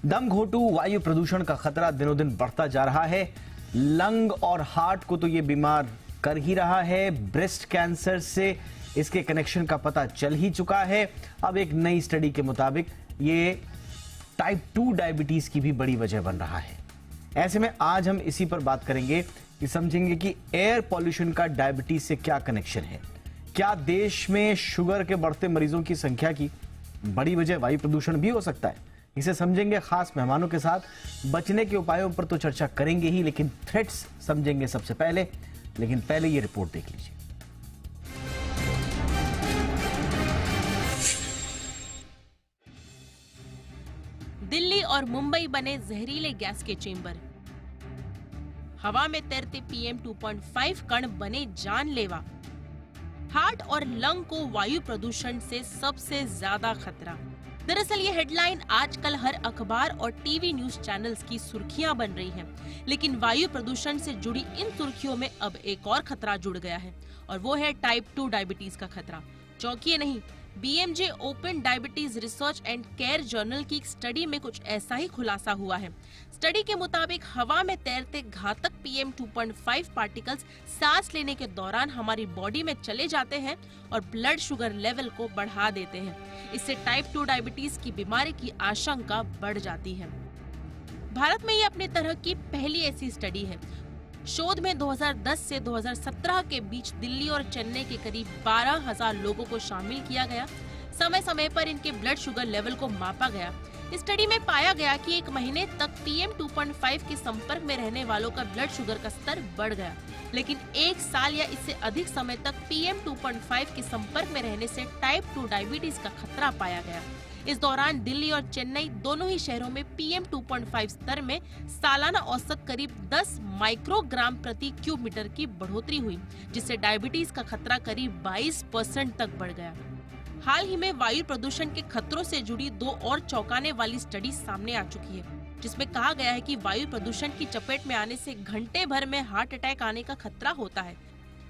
दम घोटू वायु प्रदूषण का खतरा दिनों दिन बढ़ता जा रहा है। लंग और हार्ट को तो ये बीमार कर ही रहा है। ब्रेस्ट कैंसर से इसके कनेक्शन का पता चल ही चुका है। अब एक नई स्टडी के मुताबिक ये टाइप 2 डायबिटीज की भी बड़ी वजह बन रहा है। ऐसे में आज हम इसी पर बात करेंगे कि समझेंगे कि एयर पॉल्यूशन का डायबिटीज से क्या कनेक्शन है। क्या देश में शुगर के बढ़ते मरीजों की संख्या की बड़ी वजह वायु प्रदूषण भी हो सकता है? इसे समझेंगे खास मेहमानों के साथ। बचने के उपायों पर तो चर्चा करेंगे ही, लेकिन थ्रेट्स समझेंगे सबसे पहले। लेकिन पहले ये रिपोर्ट देख लीजिए। दिल्ली और मुंबई बने जहरीले गैस के चेंबर। हवा में तैरते PM 2.5 कण बने जानलेवा। हार्ट और लंग को वायु प्रदूषण से सबसे ज्यादा खतरा। दरअसल ये हेडलाइन आजकल हर अखबार और टीवी न्यूज चैनल्स की सुर्खियां बन रही हैं। लेकिन वायु प्रदूषण से जुड़ी इन सुर्खियों में अब एक और खतरा जुड़ गया है और वो है टाइप 2 डायबिटीज का खतरा। चौंकिए नहीं, BMJ open diabetes research and care journal की एक स्टडी में कुछ ऐसा ही खुलासा हुआ है। स्टडी के मुताबिक हवा में तैरते घातक PM 2.5 पार्टिकल्स सांस लेने के दौरान हमारी बॉडी में चले जाते हैं और ब्लड शुगर लेवल को बढ़ा देते हैं। इससे टाइप 2 डायबिटीज की बीमारी की आशंका बढ़ जाती है। भारत में ये अपने तरह की पहली ऐसी स्टडी है। शोध में 2010 से 2017 के बीच दिल्ली और चेन्नई के करीब 12,000 लोगों को शामिल किया गया। समय समय पर इनके ब्लड शुगर लेवल को मापा गया। इस स्टडी में पाया गया कि एक महीने तक PM 2.5 के संपर्क में रहने वालों का ब्लड शुगर का स्तर बढ़ गया, लेकिन एक साल या इससे अधिक समय तक PM 2.5 के संपर्क में रहने से टाइप 2 डायबिटीज का खतरा पाया गया। इस दौरान दिल्ली और चेन्नई दोनों ही शहरों में PM 2.5 स्तर में सालाना औसत करीब 10 माइक्रोग्राम प्रति क्यूब मीटर की बढ़ोतरी हुई, जिससे डायबिटीज का खतरा करीब 22% तक बढ़ गया। हाल ही में वायु प्रदूषण के खतरों से जुड़ी दो और चौंकाने वाली स्टडी सामने आ चुकी है, जिसमें कहा गया है कि वायु प्रदूषण की चपेट में आने से घंटे भर में हार्ट अटैक आने का खतरा होता है।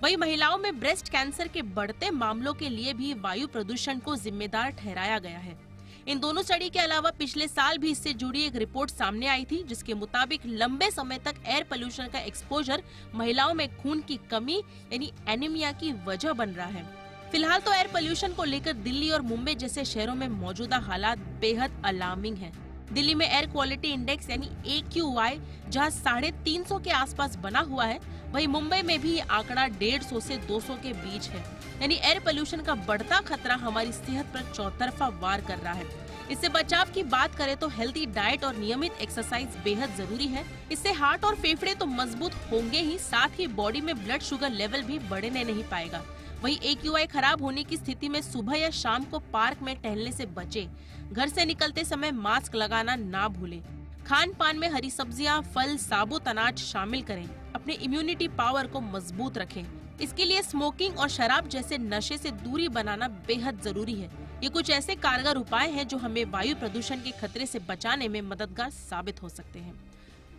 वहीं महिलाओं में ब्रेस्ट कैंसर के बढ़ते मामलों के लिए भी वायु प्रदूषण को जिम्मेदार ठहराया गया है। इन दोनों स्टडी के अलावा पिछले साल भी इससे जुड़ी एक रिपोर्ट सामने आई थी, जिसके मुताबिक लंबे समय तक एयर पोल्यूशन का एक्सपोजर महिलाओं में खून की कमी यानी एनीमिया की वजह बन रहा है। फिलहाल तो एयर पोल्यूशन को लेकर दिल्ली और मुंबई जैसे शहरों में मौजूदा हालात बेहद अलार्मिंग हैं। दिल्ली में एयर क्वालिटी इंडेक्स यानी AQI जहां 350 के आसपास बना हुआ है, वहीं मुंबई में भी ये आंकड़ा 150 से 200 के बीच है। यानी एयर पोल्यूशन का बढ़ता खतरा हमारी सेहत पर चौतरफा वार कर रहा है। इससे बचाव की बात करें तो हेल्दी डाइट और नियमित एक्सरसाइज बेहद जरूरी है। इससे हार्ट और फेफड़े तो मजबूत होंगे ही, साथ ही बॉडी में ब्लड शुगर लेवल भी बढ़ने नहीं पाएगा। वहीं AQI खराब होने की स्थिति में सुबह या शाम को पार्क में टहलने से बचें। घर से निकलते समय मास्क लगाना ना भूलें। खान पान में हरी सब्जियां, फल, साबुत अनाज शामिल करें। अपने इम्यूनिटी पावर को मजबूत रखें। इसके लिए स्मोकिंग और शराब जैसे नशे से दूरी बनाना बेहद जरूरी है। ये कुछ ऐसे कारगर उपाय हैं जो हमें वायु प्रदूषण के खतरे से बचाने में मददगार साबित हो सकते हैं।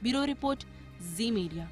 ब्यूरो रिपोर्ट, जी मीडिया।